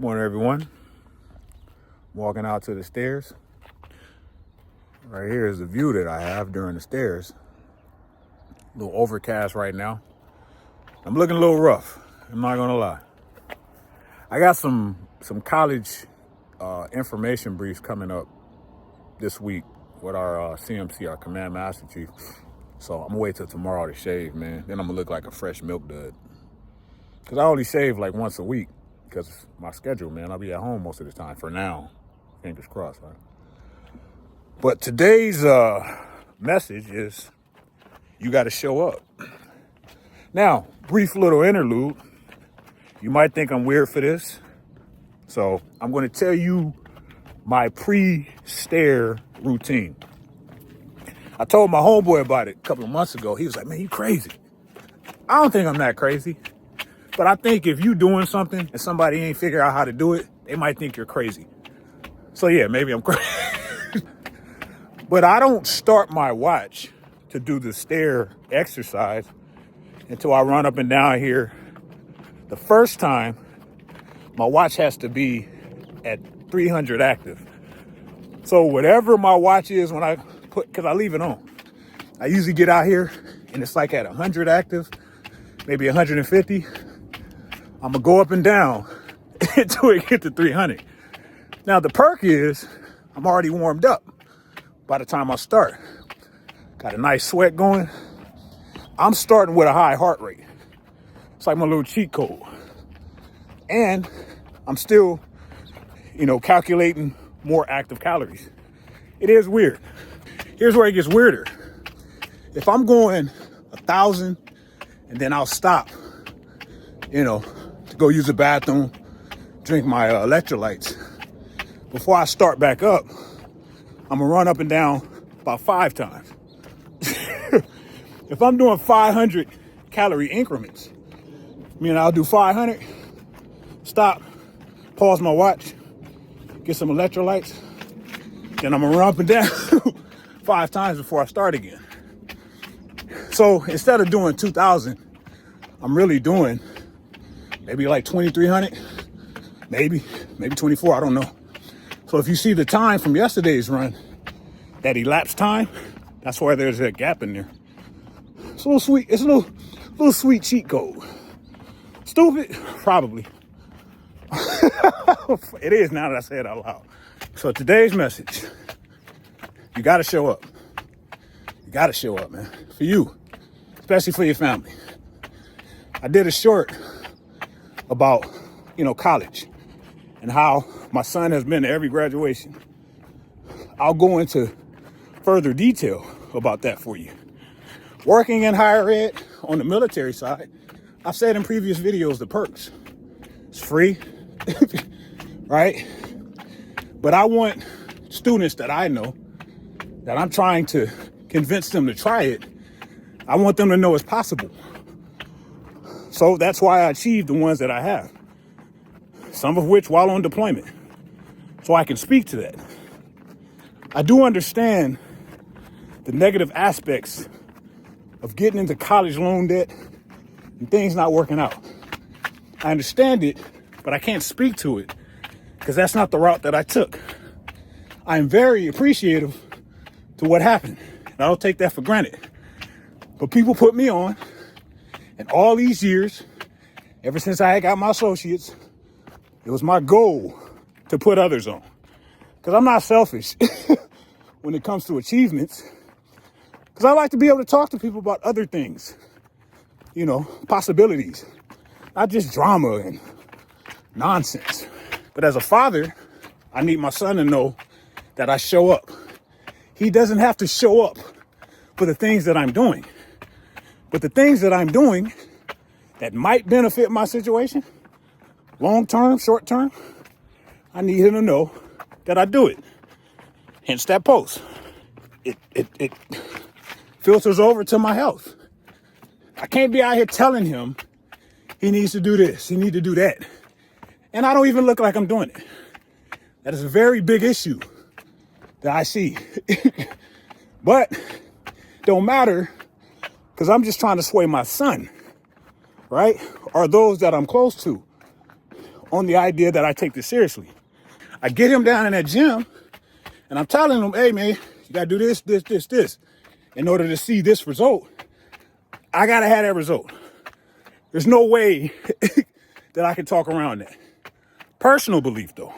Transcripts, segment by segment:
Morning, everyone. Walking out to the stairs. Right here is the view that I have during the stairs. A little overcast right now. I'm looking a little rough. I'm not gonna lie. I got some college information briefs coming up this week with our CMC, our Command Master Chief. So I'm gonna wait till tomorrow to shave, man. Then I'm gonna look like a fresh milk dud. Cause I only shave like once a week because my schedule, man. I'll be at home most of the time for now. Fingers crossed, right? But today's message is you got to show up. Now, brief little interlude. You might think I'm weird for this. So I'm going to tell you my pre-Stair routine. I told my homeboy about it a couple of months ago. He was like, man, you crazy. I don't think I'm that crazy. But I think if you doing something and somebody ain't figure out how to do it, they might think you're crazy. So yeah, maybe I'm crazy. But I don't start my watch to do the stair exercise until I run up and down here. The first time, my watch has to be at 300 active. So whatever my watch is when I because I leave it on. I usually get out here and it's like at 100 active, maybe 150. I'm gonna go up and down until it get to 300. Now the perk is I'm already warmed up by the time I start. Got a nice sweat going. I'm starting with a high heart rate. It's like my little cheat code. And I'm still, calculating more active calories. It is weird. Here's where it gets weirder. If I'm going 1,000 and then I'll stop, to go use the bathroom, drink my electrolytes. Before I start back up, I'm gonna run up and down about 5 times. If I'm doing 500 calorie increments, I'll do 500, stop, pause my watch, get some electrolytes, then I'm gonna run up and down 5 times before I start again. So instead of doing 2,000, I'm really doing maybe like 2,300, maybe 24, I don't know. So if you see the time from yesterday's run, that elapsed time, that's why there's that gap in there. It's a little sweet. It's a little sweet cheat code. Stupid? Probably. It is now that I say it out loud. So today's message, you got to show up. You got to show up, man. For you, especially for your family. I did a short about, college and how my son has been to every graduation. I'll go into further detail about that for you. Working in higher ed on the military side, I've said in previous videos the perks. It's free, right? But I want students that I know, that I'm trying to convince them to try it, I want them to know it's possible. So that's why I achieved the ones that I have. Some of which while on deployment. So I can speak to that. I do understand the negative aspects of getting into college loan debt and things not working out. I understand it, but I can't speak to it because that's not the route that I took. I am very appreciative to what happened, and I don't take that for granted. But people put me on, and all these years, ever since I got my associates, it was my goal to put others on. Because I'm not selfish when it comes to achievements. Because I like to be able to talk to people about other things, possibilities, not just drama and nonsense. But as a father, I need my son to know that I show up. He doesn't have to show up for the things that I'm doing. But the things that I'm doing that might benefit my situation, long term, short term, I need him to know that I do it. Hence that post. It filters over to my health. I can't be out here telling him he needs to do this, he needs to do that. And I don't even look like I'm doing it. That is a very big issue that I see. But don't matter, because I'm just trying to sway my son, right? Or those that I'm close to on the idea that I take this seriously. I get him down in that gym and I'm telling him, hey man, you gotta do this, this, this, this. In order to see this result, I gotta have that result. There's no way that I can talk around that. Personal belief though.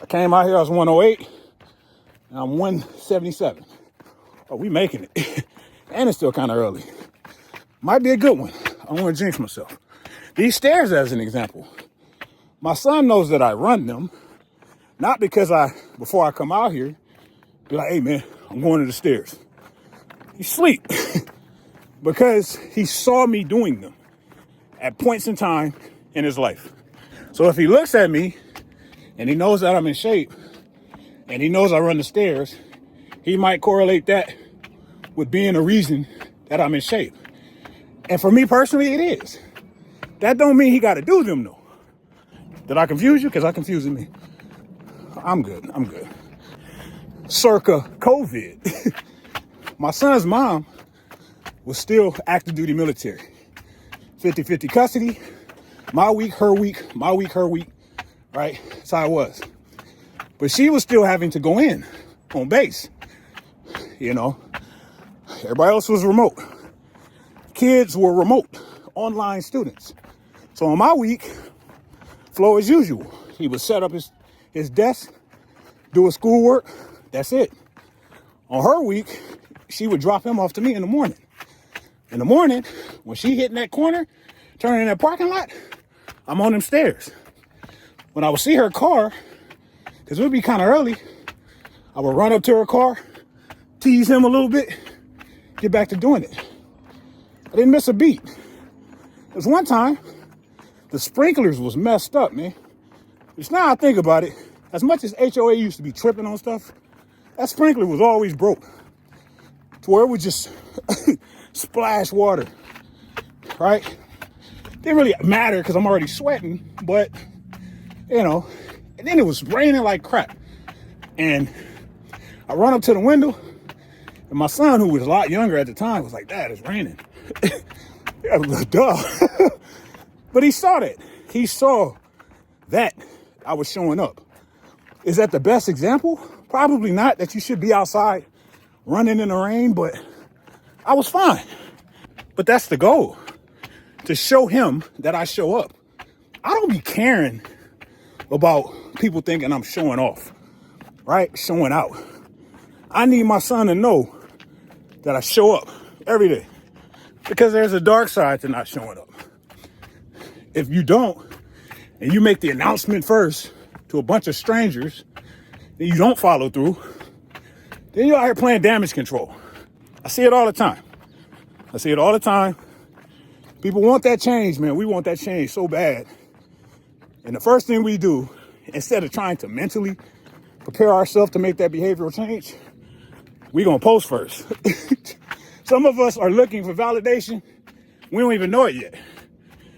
I came out here, I was 108, and I'm 177. Oh, we making it. And it's still kind of early. Might be a good one. I don't want to jinx myself. These stairs as an example. My son knows that I run them, not because before I come out here, be like, hey man, I'm going to the stairs. He's asleep. Because he saw me doing them at points in time in his life. So if he looks at me and he knows that I'm in shape and he knows I run the stairs, he might correlate that with being a reason that I'm in shape. And for me personally, it is. That don't mean he got to do them though. Did I confuse you? Because I confused me. I'm good. Circa COVID, my son's mom was still active duty military. 50-50 custody. My week, her week, my week, her week. Right? That's how it was. But she was still having to go in on base. You know, everybody else was remote. Kids were remote, online students. So on my week, flow as usual. He would set up his desk, do his schoolwork. That's it. On her week, she would drop him off to me in the morning. In the morning, when she hitting that corner, turning in that parking lot, I'm on them stairs. When I would see her car, because it would be kind of early, I would run up to her car, tease him a little bit, get back to doing it. I didn't miss a beat. There's one time, the sprinklers was messed up, man. Just now I think about it, as much as HOA used to be tripping on stuff, that sprinkler was always broke. To where it would just splash water, right? Didn't really matter because I'm already sweating, but, you know, and then it was raining like crap. And I run up to the window, and my son, who was a lot younger at the time, was like, Dad, it's raining. Yeah, duh. But he saw that. He saw that I was showing up. Is that the best example? Probably not, that you should be outside running in the rain, but I was fine. But that's the goal, to show him that I show up. I don't be caring about people thinking I'm showing off, right? Showing out. I need my son to know that I show up every day, because there's a dark side to not showing up. If you don't, and you make the announcement first to a bunch of strangers, and you don't follow through, then you're out here playing damage control. I see it all the time. People want that change, man. We want that change so bad. And the first thing we do, instead of trying to mentally prepare ourselves to make that behavioral change, we're going to post first. Some of us are looking for validation. We don't even know it yet,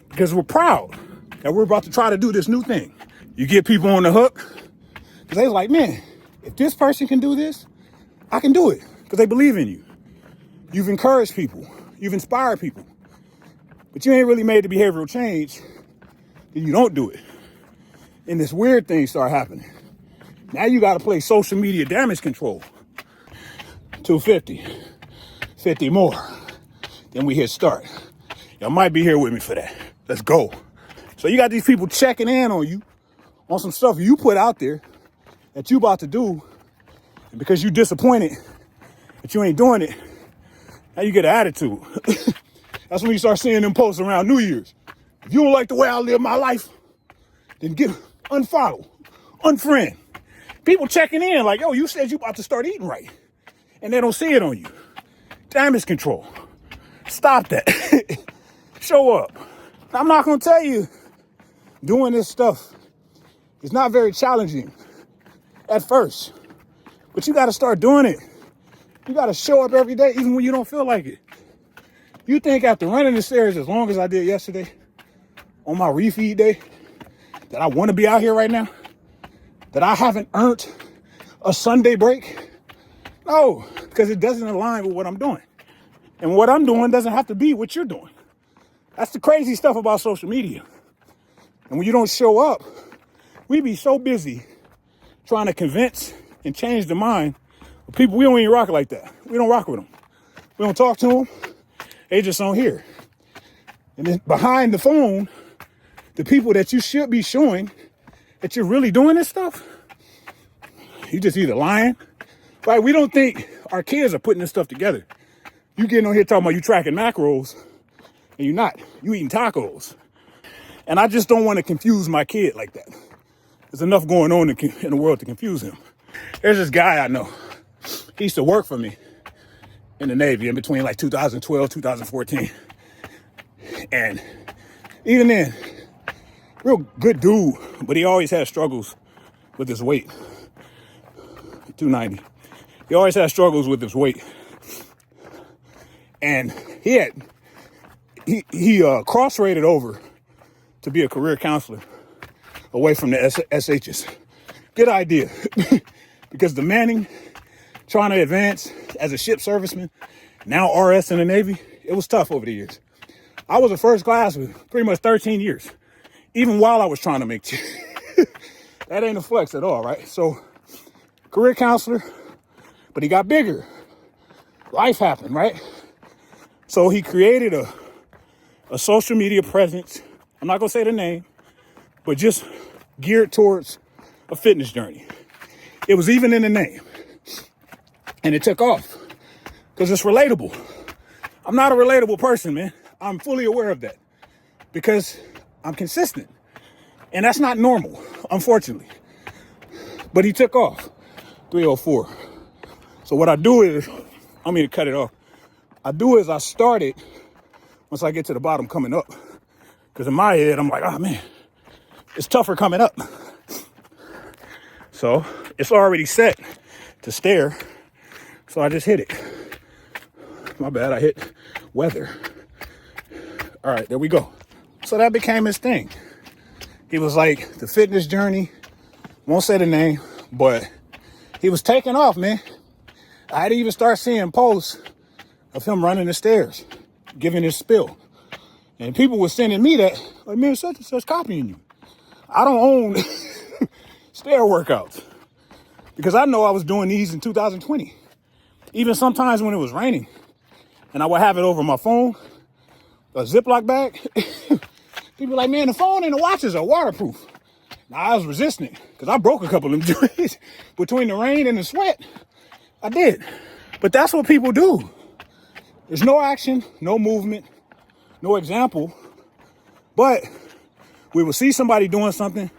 because we're proud that we're about to try to do this new thing. You get people on the hook because they're like, man, if this person can do this, I can do it, because they believe in you. You've encouraged people. You've inspired people. But you ain't really made the behavioral change, then you don't do it. And this weird thing start happening. Now you got to play social media damage control. 250, 50 more. Then we hit start. Y'all might be here with me for that. Let's go. So you got these people checking in on you on some stuff you put out there that you about to do. And because you disappointed that you ain't doing it, now you get an attitude. That's when you start seeing them posts around New Year's. If you don't like the way I live my life, then unfollow, unfriend. People checking in like, yo, you said you about to start eating right. And they don't see it on you. Damage control. Stop that. Show up. I'm not going to tell you doing this stuff is not very challenging at first. But you got to start doing it. You got to show up every day, even when you don't feel like it. You think after running the stairs as long as I did yesterday on my refeed day, that I want to be out here right now? That I haven't earned a Sunday break? No, because it doesn't align with what I'm doing. And what I'm doing doesn't have to be what you're doing. That's the crazy stuff about social media. And when you don't show up, we be so busy trying to convince and change the mind of people. We don't even rock like that. We don't rock with them. We don't talk to them. They just don't hear. And then behind the phone, the people that you should be showing that you're really doing this stuff, you just either lying. Right? We don't think our kids are putting this stuff together. You getting on here talking about you tracking macros, and you're not. You eating tacos. And I just don't want to confuse my kid like that. There's enough going on in the world to confuse him. There's this guy I know. He used to work for me in the Navy in between like 2012, 2014. And even then, real good dude, but he always had struggles with his weight. 290. He always had struggles with his weight. And he cross-rated over to be a career counselor away from the SHs. Good idea. Because the Manning trying to advance as a ship serviceman, now RS in the Navy, it was tough over the years. I was a first class with pretty much 13 years, even while I was trying to make that ain't a flex at all, right? So, career counselor, but he got bigger. Life happened, right? So he created a social media presence. I'm not gonna say the name, but just geared towards a fitness journey. It was even in the name. And it took off because it's relatable. I'm not a relatable person, man. I'm fully aware of that because I'm consistent. And that's not normal, unfortunately. But he took off. 304. So what I do is, I mean to cut it off. I start it once I get to the bottom coming up. Because in my head, I'm like, oh man, it's tougher coming up. So it's already set to stair. So I just hit it. My bad, I hit weather. All right, there we go. So that became his thing. He was like, the fitness journey, won't say the name, but he was taking off, man. I had to even start seeing posts of him running the stairs, giving his spill. And people were sending me that, like, man, such and such copying you. I don't own stair workouts because I know I was doing these in 2020. Even sometimes when it was raining and I would have it over my phone, a Ziploc bag, people were like, man, the phone and the watches are waterproof. Now I was resistant because I broke a couple of them joints between the rain and the sweat. I did. But that's what people do. There's no action, no movement, no example. But we will see somebody doing something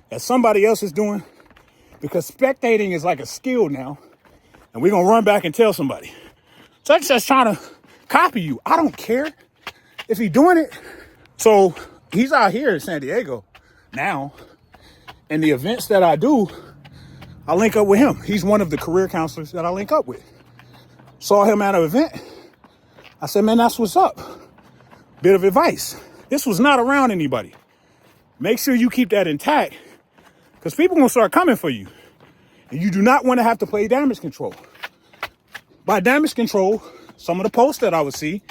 that somebody else is doing because spectating is like a skill now. And we're going to run back and tell somebody. Such and such trying to copy you. I don't care if he's doing it. So he's out here in San Diego now. And the events that I do, I link up with him. He's one of the career counselors that I link up with. Saw him at an event. I said, man, that's what's up. Bit of advice. This was not around anybody. Make sure you keep that intact because people going to start coming for you. And you do not want to have to play damage control. By damage control, some of the posts that I would see,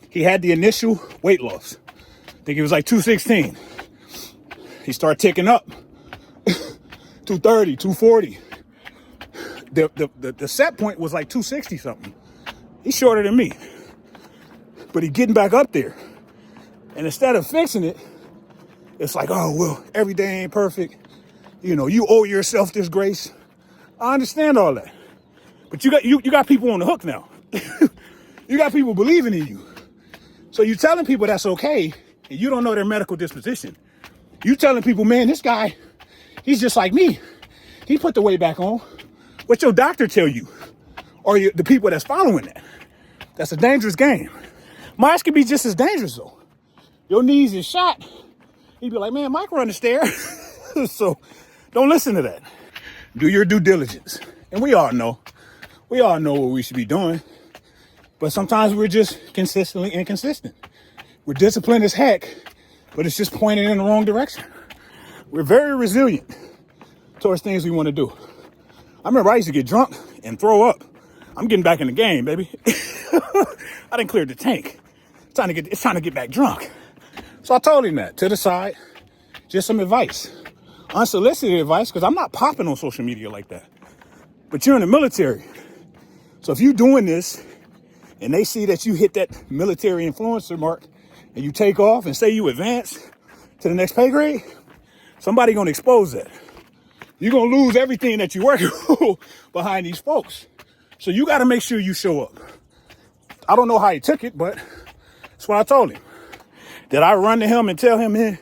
he had the initial weight loss. I think it was like 216. He started ticking up. 230, 240. The set point was like 260 something. He's shorter than me. But he's getting back up there. And instead of fixing it, it's like, oh, well, every day ain't perfect. You know, you owe yourself this grace. I understand all that. But you got people on the hook now. You got people believing in you. So you're telling people that's okay, and you don't know their medical disposition. You telling people, man, this guy, he's just like me. He put the weight back on. What your doctor tell you, or the people that's following that. That's a dangerous game. Mine could be just as dangerous though. Your knees is shot. He'd be like, man, Mike run the stair. So don't listen to that. Do your due diligence. And we all know what we should be doing. But sometimes we're just consistently inconsistent. We're disciplined as heck, but it's just pointing in the wrong direction. We're very resilient towards things we want to do. I remember I used to get drunk and throw up. I'm getting back in the game, baby. I done cleared the tank. It's time to get back drunk. So I told him that to the side. just some advice, unsolicited advice, because I'm not popping on social media like that. But you're in the military. So if you're doing this and they see that you hit that military influencer mark and you take off and say you advance to the next pay grade, somebody gonna expose that. You're gonna lose everything that you're working behind these folks. So you gotta make sure you show up. I don't know how he took it, but that's what I told him. Did I run to him and tell him, man,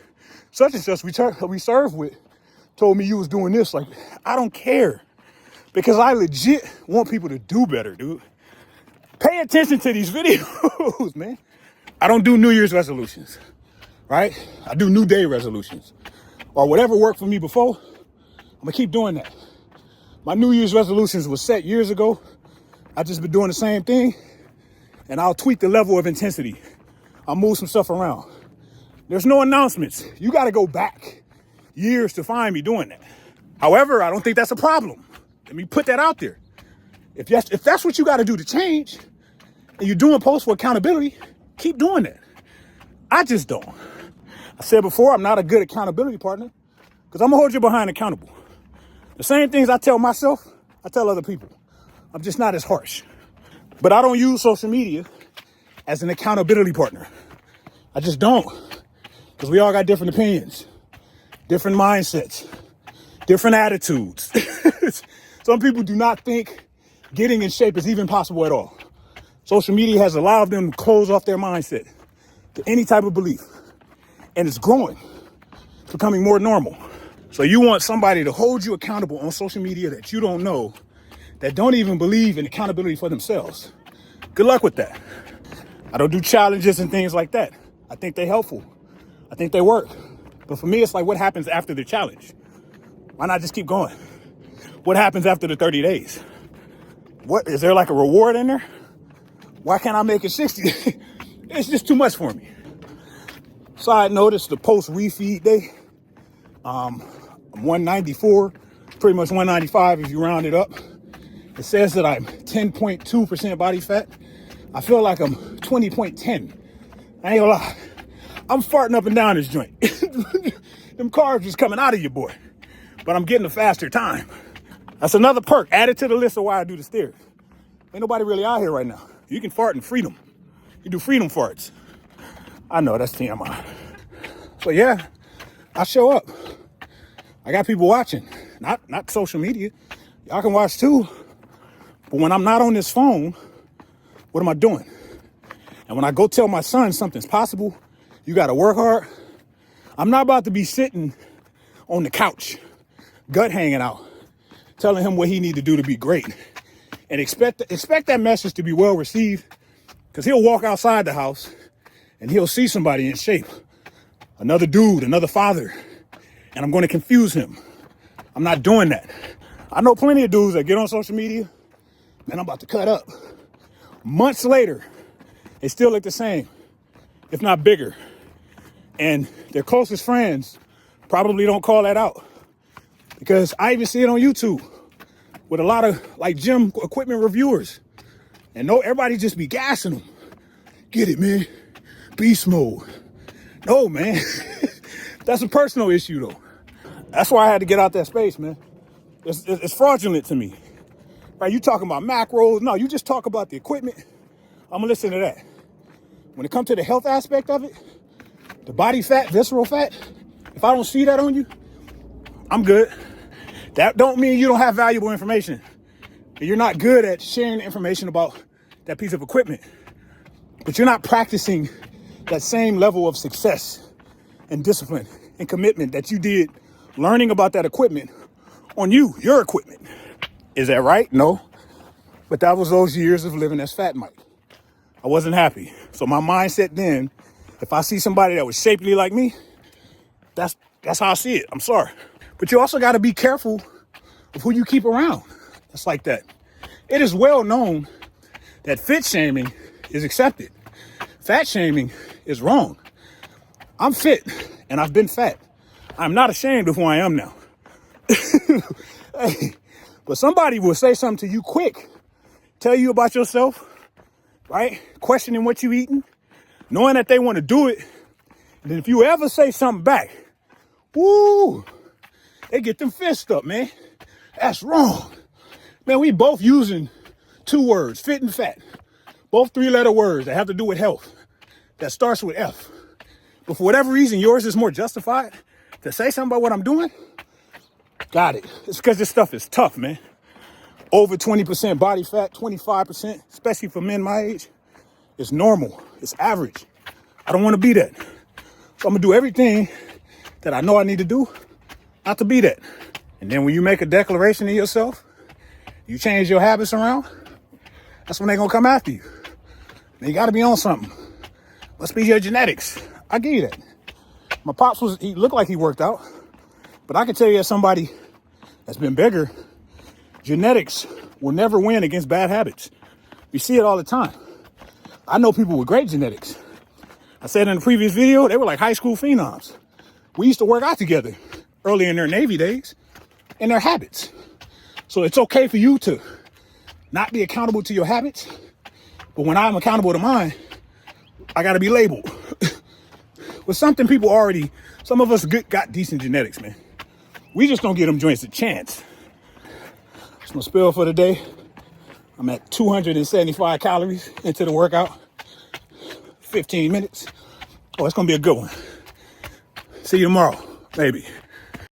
such and such we served with told me you was doing this? Like, I don't care, because I legit want people to do better, dude. Pay attention to these videos, man. I don't do New Year's resolutions, right? I do New Day resolutions, or whatever worked for me before. I'm gonna keep doing that. My New Year's resolutions was set years ago. I just been doing the same thing, and I'll tweak the level of intensity. I'll move some stuff around. There's no announcements. You got to go back years to find me doing that. However, I don't think that's a problem. Let me put that out there. If that's what you got to do to change, and you're doing posts for accountability, keep doing that. I just don't. I said before, I'm not a good accountability partner, because I'm going to hold you behind accountable. The same things I tell myself, I tell other people. I'm just not as harsh. But I don't use social media as an accountability partner. I just don't. Because we all got different opinions, different mindsets, different attitudes. Some people do not think getting in shape is even possible at all. Social media has allowed them to close off their mindset to any type of belief. And it's growing. It's becoming more normal. So you want somebody to hold you accountable on social media that you don't know, that don't even believe in accountability for themselves. Good luck with that. I don't do challenges and things like that. I think they're helpful. I think they work. But for me, it's like, what happens after the challenge? Why not just keep going? What happens after the 30 days? What is there, like a reward in there? Why can't I make it 60? It's just too much for me. Side note, it's the post refeed day. I'm 194, pretty much 195 if you round it up. It says that I'm 10.2% body fat. I feel like I'm 20.10. I ain't gonna lie. I'm farting up and down this joint. Them carbs is coming out of you, boy. But I'm getting a faster time. That's another perk added to the list of why I do the stairs. Ain't nobody really out here right now. You can fart in freedom. You do freedom farts. I know, that's TMI. So yeah, I show up. I got people watching. Not social media. Y'all can watch too. But when I'm not on this phone, what am I doing? And when I go tell my son something's possible, you got to work hard. I'm not about to be sitting on the couch, gut hanging out, telling him what he need to do to be great. And expect that message to be well received, because he'll walk outside the house and he'll see somebody in shape, another dude, another father, and I'm going to confuse him. I'm not doing that. I know plenty of dudes that get on social media and I'm about to cut up. Months later, they still look the same, if not bigger. And their closest friends probably don't call that out, because I even see it on YouTube with a lot of like gym equipment reviewers, and no, everybody just be gassing them. Get it, man. Beast mode. No, man. That's a personal issue though. That's why I had to get out that space, man. It's fraudulent to me. Right? You talking about macros? No, you just talk about the equipment. I'm gonna listen to that. When it comes to the health aspect of it, the body fat, visceral fat, if I don't see that on you, I'm good. That don't mean you don't have valuable information. You're not good at sharing information about that piece of equipment, but you're not practicing that same level of success and discipline and commitment that you did learning about that equipment on your equipment. Is that right? No. But that was those years of living as Fat Mike. I wasn't happy. So my mindset then, if I see somebody that was shapely like me, that's how I see it. I'm sorry. But you also got to be careful of who you keep around. It's like that. It is well known that fit shaming is accepted. Fat shaming is wrong. I'm fit and I've been fat. I'm not ashamed of who I am now. Hey, but somebody will say something to you quick, tell you about yourself, right? Questioning what you eating, knowing that they want to do it. And then if you ever say something back Woo! They get them fists up, man. That's wrong. Man, we both using 2 words, fit and fat. Both 3-letter words that have to do with health. That starts with F. But for whatever reason, yours is more justified to say something about what I'm doing. Got it. It's because this stuff is tough, man. Over 20% body fat, 25%, especially for men my age, it's normal. It's average. I don't want to be that. So I'm going to do everything that I know I need to do not to be that. And then when you make a declaration to yourself, you change your habits around, that's when they're going to come after you. You got to be on something. Must be your genetics. I give you that. My pops he looked like he worked out, but I can tell you as somebody that's been bigger, genetics will never win against bad habits. You see it all the time. I know people with great genetics. I said in the previous video, they were like high school phenoms. We used to work out together early in their Navy days and their habits. So it's okay for you to not be accountable to your habits. But when I'm accountable to mine, I got to be labeled. With something people already, some of us got decent genetics, man. We just don't give them joints a chance. It's my spill for the day. I'm at 275 calories into the workout. 15 minutes. Oh, it's going to be a good one. See you tomorrow, maybe.